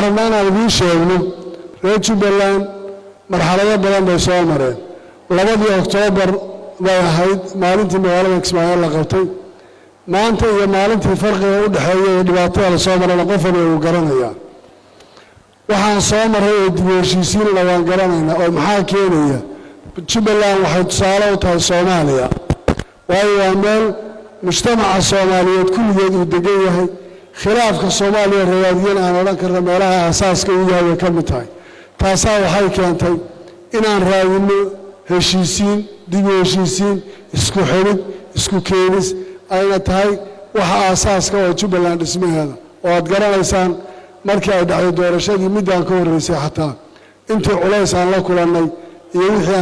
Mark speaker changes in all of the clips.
Speaker 1: rabnaa inaan idiin sheegno reer Jubbaland marxalado badan bay soo mareen 2 Oktoobar bay ahayd maalintii magaalada Kismaayo la qabtay maanta iyo maalintii farqiga u dhaxeeya ee dhibaatada la soo maray qof walba uu garanayaa waxaan soo maray oo dib u heshiisiin la waan garanaynaa oo maxaa keenaya Jubbaland waxay tusaale u tahay Soomaaliya waayo waa meel mujtamaca Soomaaliyeed kulligeed uu degan yahay khilaafka Soomaaliya rawaadiyan aan oran karno meelaha asaaska u yahay ka mid tahay taasaa waxay keentay inaan raadino heshiisiin dib u heshiisiin isku xidhid isku keenis ayna tahay waxa asaaska oo Jubbaland dhismaheeda oo aad garanaysaan markii ay dhacday doorashadii midaan ka horeysay xataa intii culays aan la kulannay iyo wixii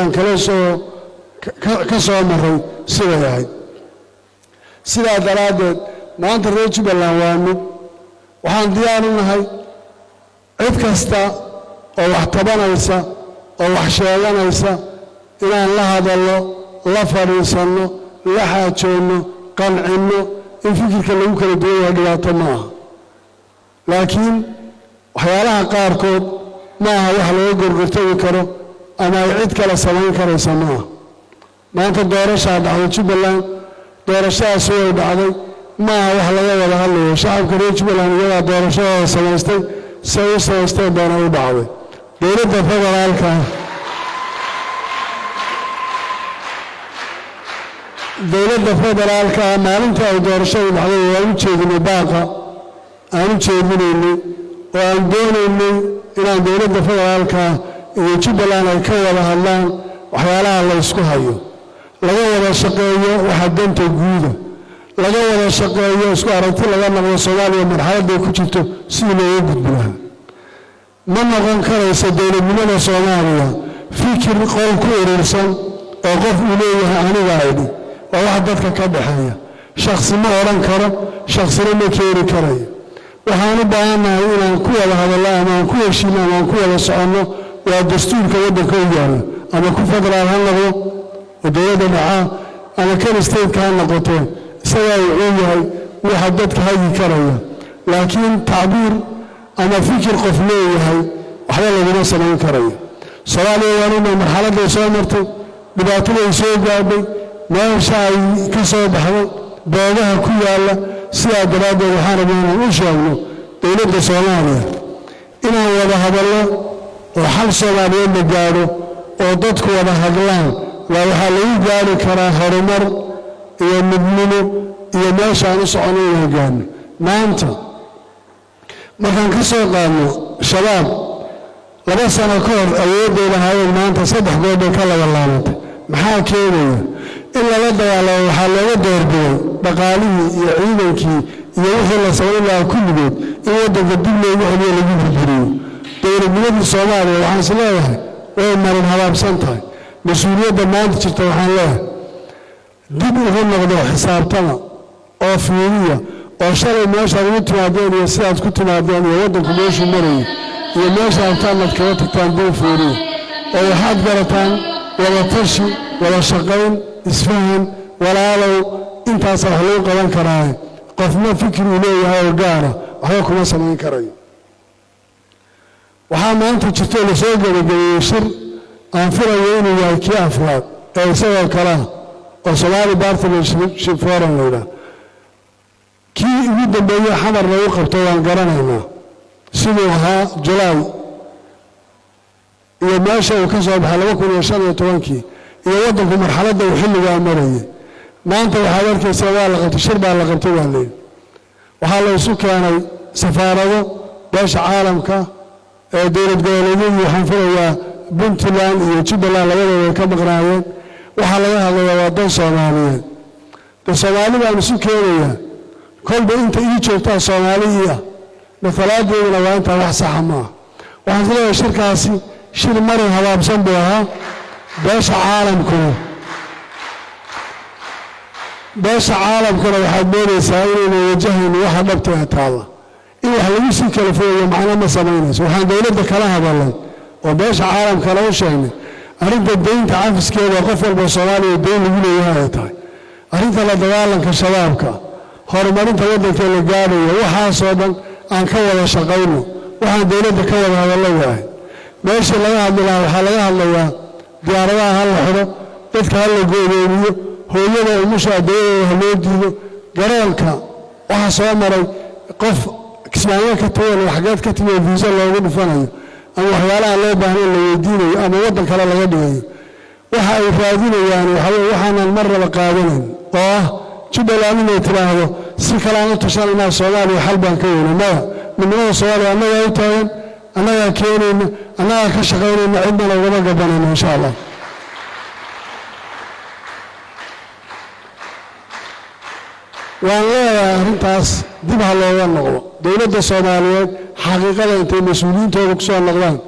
Speaker 1: aan kala soo ka soo maray siday ahayd sidaa daraaddeed maanta reer Jubbaland waa mid waxaan diyaar u nahay cid kasta oo wax tabanaysa oo wax sheeganaysa inaan la hadalno la fadhiisanno la xaajoonno qancino in fikirka lagu kala duwan yahay dhibaato maaha laakiin waxyaalaha qaarkood maaha wax laga gorgortagi karo ama ay cid kale samayn karaysa maaha maanta doorashaa dhacday Jubbaland doorashadaas way dhacday maaha wax laga wada hadlayo shacabka reer Jubbaland iyagaa doorashadooda samaystay say u samaysteen baana u dhacday dowladda federaalka maalintii ay doorashada dhacday waan u jeedinay baaqa aan u jeedinaynay oo aan doonaynay inaan dowladda federaalka iyo Jubbaland ay ka wada hadlaan waxyaalaha la isku hayo laga wada shaqeeyo waxa danta guuda laga wada shaqeeyo isku aragti laga noqdo Soomaaliya marxaladda ku jirto si loo gudbiyo ma noqon karaysa dowladnimada Soomaaliya fikir qol ku urursan oo qof uu leeyahay aniga aydi oo wax dadka ka dhaxeeya shakhsi ma oran karo shakhsina ma keeni karayo waxaan u baahanahay inaan ku wada hadalno ama ku heshiino ama ku wada socono waa dastuurka waddanka u yaala ama ku federaal ha noqdo dowladda dhaca ama kan state-ka ha noqoto isagaa uu yahay waxa dadka hagi karaya laakiin tacbiir ama fikir qof leeyahay waxba laguma samayn karayo Soomaaliya waa inay marxaladda soo martay dhibaatada ay soo gaadhay meesha ay ka soo baxday doodaha ku yaala sidaa daraaddeed waxaan rabaa inaan u sheegno dowladda Soomaaliya inaan wada hadalno oo xal Soomaaliyeed la gaadho oo dadku wada hadlaan waxaa lagu gaari karaa horumar iyo midnimo iyo meesha aan u socono inaan gaadhno maanta markaan ka soo qaadno shabaab 2 sano ka hor awoodooda hayeen maanta 3 goob ka laga laabantay maxaa keenaya in lala dagaalamo waxaa looga doorbiday dhaqaalihii iyo ciidankii iyo wixii la samayn lahaa kulligood in waddanka dib loogu celiyo lagu burburiyo dowladnimadii Soomaaliya waxaan is leeyahay way marin habaabsan tahay مسؤولية ما تشتغل الله دب يقول نقدر حسابتنا أو فينية أو شر ما شر متوادين يسير كنت مادين يودن كلش مري يمشي أبطال كوات تاندين فوري أو حد قرطان ولا ترشي ولا شقين إسفهان ولا لو أنت صح لو قلنا كراي قفنا فكر إليه هاي الجارة وحكم سمين كراي وحام أنت تشتغل سوق وجيشر أنفر يوم يأكل أفراد أو سوى كلام وصلاه بارثنا شفورا لنا كي يبدأ بيا حمر روق بتوان قرننا سنوها جلاي يا ماشى وكسب حلوة كل شهر يتوانكي يودك مرحلة وحل وامرية ما أنت وحاولت سوى لغت شرب على لغت والليل وحاول يسوق يعني سفارة باش عالمك دولة جولين يحنفروا بنت لان يجيب الله لولا كم قراية وحلا هذا وضع صومالية الصومالي ما مسوي كيريا كل بنت يجي تاع صومالية مثلا دولة وانت راح حما وهذا الشركة سي شيل مرة هوا بسنبها باش عالم كله باش عالم كله واحد بين يساوي ويوجهني واحد نبته تعالى إيه حلو يسوي كلفوية معنا ما سميناش وحنا دولة كلها بالله وباش عالم كلام شيء أريد الدين تعافس كذا وقفل بالصوالي الدين يقول يا تاي أريد لا دوالن كشبابك هرمانين تودك الجاري وحاسبا aan ka wada shaqayno waxaan dawladda ka wada hadallo waay meesha laga hadlaa waxa laga hadlayaa diyaaradaha hal xiro dadka hal go'doomiyo hooyada umusha adeeyada loo diido garoonka waxa soo maray qof kismaayo ka tagan waxaad ka timid visa loogu dhufanayo ama waxyaalaha loo baahan la weydiinayo ama wadan kale laga dhigayo waxa ay raadinayaan waxaan marnaba qaadanin oo Jubbaland inay tiraahdo si kale aan u tashanayna Soomaaliya xal baan ka weynaa midnimada Soomaaliya annaga u taagan annaga keenayna annaga ka shaqaynayna cidna lagama gabanayno insha Allah والله أنتاس دي بهالله نقول دولة الصومالية حقيقة أنت مسؤولين توقفوا النقلان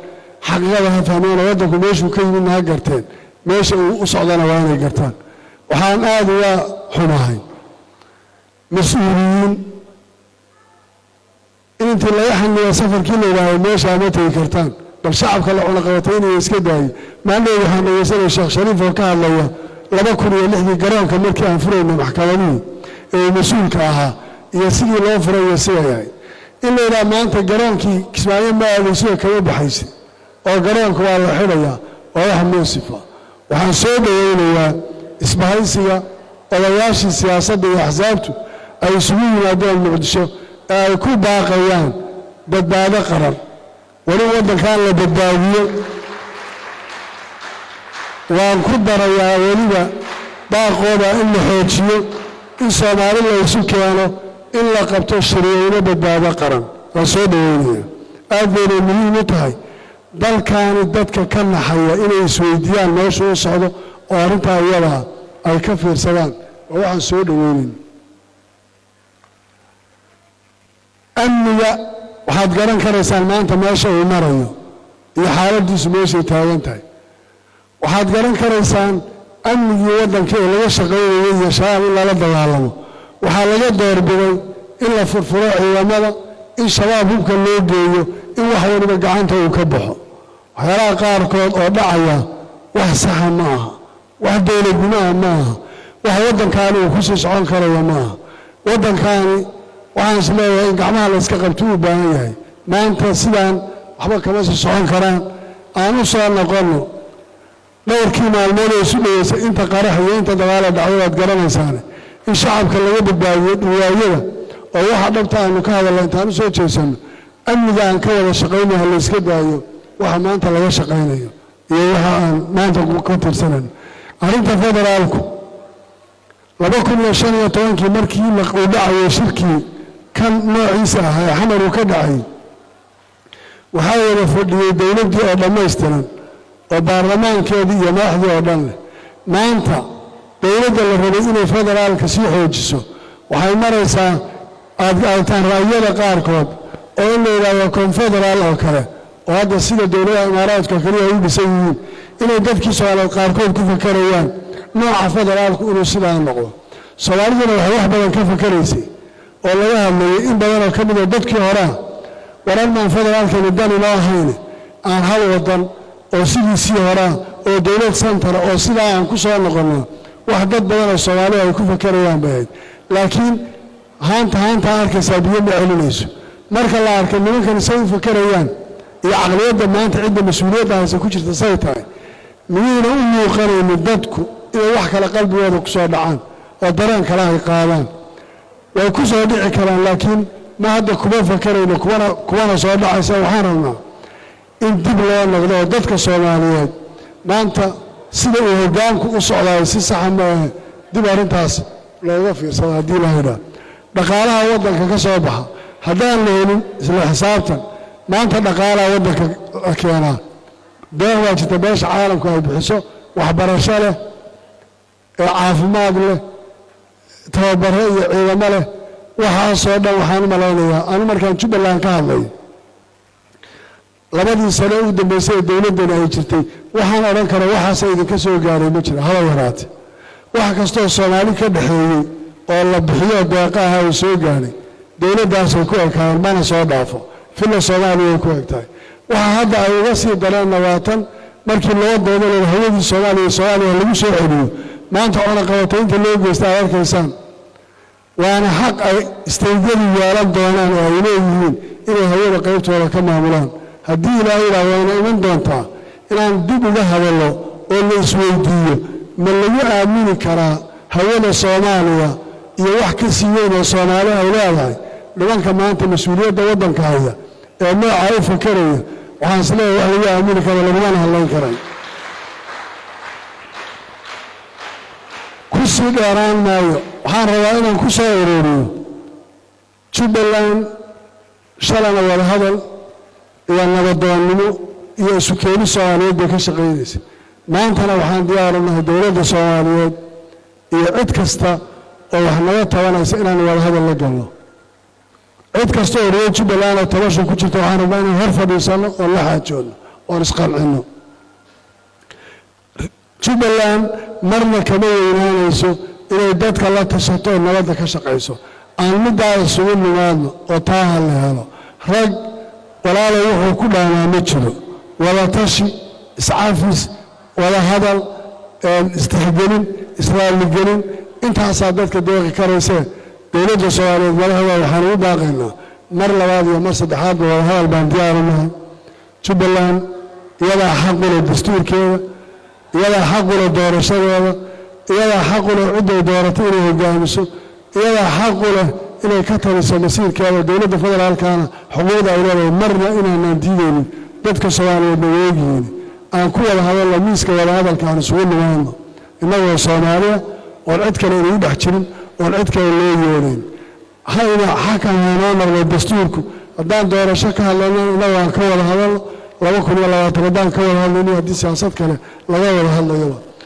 Speaker 1: حقيقة هفهمون ودكم ماشي وكل منها قرتين ماشي وصعدنا وانا قرتان وحان آذوا حماهين مسؤولين أنت لا يحن سفر كله وهي ماشي عمتي قرتان بل شعب كله على قوتين يسكداي ما عنده يحن يسأل الشيخ شريف وكان الله لما كنا نحكي قران كمركي أنفرين من محكمين مسؤول كاها يسير لو فرا يسير إلا إذا ما أنت جرانك كسمعين ما يسير كيو بحيس أو جرانك والله حرية أو يحمل صفة وحنصوب يقولوا اسمها سيا ولا ياشي سياسة بأحزابته أي سوي نادي المقدسة يكون باقيان بدأ قرار ولو وده كان لبداية وانكبر يا وليبا باقوبة إنه حوتشيو إن Soomaali la isu keeno in la qabto shariicada badbaado qaran oo soo dhaweeyay aad bay muhiim u tahay dalkaani dadka ka naxaya inay isweydiiyaan nolosha u socdo oo arinta iyada ay ka fiirsadaan oo waxaan soo dhaweeyay amniga waxaad garan karaysaan maanta meesha uu marayo iyo xaaladiisu meesha taagan tahay waxaad garan karaysaan amnigii waddanka ee laga shaqeeyay iyo shabaab in lala dagaalamo waxaa laga doorbiday in la furfuro ciidamada in shabaab hubka loo geeyo in wax waliba gacanta uu ka baxo waxyaalaha qaarkood oo dhacaya wax saxa ma aha wax dowladnimo ma aha wax waddankaani uu ku sii socon karayo ma aha waddankaani waxaan isleeyahay in gacmaha la iska qabto u baahan yahay maanta sidaan waxba kama sii socon karaan aan u soo noqono dhowrkii maalmood ee isu dhaweysay inta qarax iyo inta dagaala dhacday aad garanaysaan in shacabka laga badbaadiyo dhibaayada oo waxa dhabta aanu ka hadalnay intaan soo jeesano amniga aan ka wada shaqeynayo la iska daayo waxa maanta laga shaqeynayo iyo waxa aan maanta ku tirsanan arinta federaalku 2015 markii la qowdacay shirkii kan noociisa ah xamar uu ka dhacay waxa wada fadhiyay dawladii oo dhameystiran oo baarlamaankeedii iyo madaxdii oo dhan maanta dawladda la rabay inay federaalka sii xoojiso waxay maraysaa aadtaan raayada qaarkood oo in la yiraahdo konfederaal oo kale oo hadda sida dawladda imaaraadka kaliya ay u dhisan yihiin inay dadkii Soomaaliyeed qaarkood ku fakarayaan nooca federaalku inuu sidaa noqdo Soomaaliduna waxay wax badan ka fakaraysay oo laga hadlayay in badan oo kamid ah dadkii hore wararman federaalka nidaam loo ahayn aan hal wadan oo sidii hore oo dawlad center oo sidaa aan ku soo noqono wax dad badan oo Soomaali ay ku fakarayaan baad laakiin haanta arkaysa biyo ma celinayso marka la arko nimankan soo fakarayaan iyo aqliyada maanta cidda mas'uuliyadda ay ku jirta say tahay miyayna u muuqanayno dadku inay wax kala qalbigooda ku soo dhacaan oo dareen kala ay qaadaan way ku soo dhici karaan laakiin ma hadda kuma fakarayno kuwana soo dhacaysa waxaan rabnaa in dib loo noqdo dadka Soomaaliyeed maanta sida uu hoggaanku u socday si sax ah dib arintaas looga fiirsado hadii la helo dhaqaalaha waddanka ka soo baxa haddaan la helin isla xisaabtan maanta dhaqaalaha waddanka keena been waa jirta beesha caalamku ay bixiso waxbarasho leh caafimaad leh tababaro iyo ciidamo leh waxaasoo dhan waxaan u malaynayaa anu markaan Jubbaland ka hadlay labadii sano u dambeysay dawladdan ay jirtay waxaan oran karaa waxaas idinka soo gaaray ma jiro haba yaraate wax kasta oo Soomaali ka dhaxeeyay oo la bixiyo deeqaha oo soo gaaray dawladdaas ku ekaan mana soo dhaafo filla Soomaaliya ku egtahay waxa hadda ay uga sii dareen nawaatan markii loo doodo hawada Soomaaliya lagu soo celiyo maanta ona qabataynta loo geystay arkaysan وأنا حق استيقظ يارد دونان وإليهين إلى هؤلاء قيبت ولا كما ملان هدي لا إله وأنا من دونتا إن أن دب ذهب الله والله سويدية من اللي يأمين كرا هؤلاء صوماليا يوحك سيئين صوماليا أولادها لمن كما أنت مسؤولية دوّدن كهذا ما عارف كريه وحصله وهي يأمين كرا لمن الله كرا كسر داران مايو waxaan rabaa inaan ku soo ururiyo Jubbaland shalana wada hadal iyo nabadoonnimo iyo isu keenid Soomaaliyeed bay ka shaqeynaysaa maantana waxaan diyaarinahay dowladda Soomaaliyeed iyo cid kasta oo wax naga tabanaysa inaan wada hadal la galno cid kasta oo reer Jubbaland tabasho ku jirto waxaan rabaa inaan hor fadhiisano oo la xaajoodno oo isqalcino Jubbaland marna kama weynaanayso inay dadka la tashato oo nabadda ka shaqeyso aan middaa isugu nimaadno oo taaha la helo rag walaalo wuxuu ku dhaanaa ma jiro wada tashi iscaafis wada hadal istixgelin israaligelin intaasaa dadka deeqi karaysee dowladda Soomaaliyeed madaxda waxaan ugu baaqaynaa mar labaad iyo mar saddexaadba wada hadal baan diyaarinahay Jubbaland iyadaa xaq u leh dastuurkeeda iyadaa xaq u leh doorashadeeda iyadaa xaq u leh cidday dooratay inay hogaamiso iyadaa xaq u leh inay ka taliso masiirkeeda dowladda federaalkana xuquuqda ay leedahay marna inaanaan diidaynin dadka Soomaaliyeed bay ogyihiin aan ku wada hadalno miiska wada hadalkaan isugu nimaadno innagoo Soomaaliya oon cid kale inuu dhex jirin oon cid kale loo yeelin hayna xakan hanoo marnay dastuurku haddaan doorasho ka hadlayno innagoo aan ka wada hadalno 2020 haddaan ka wada hadlayno haddii siyaasad kale laga wada hadlayo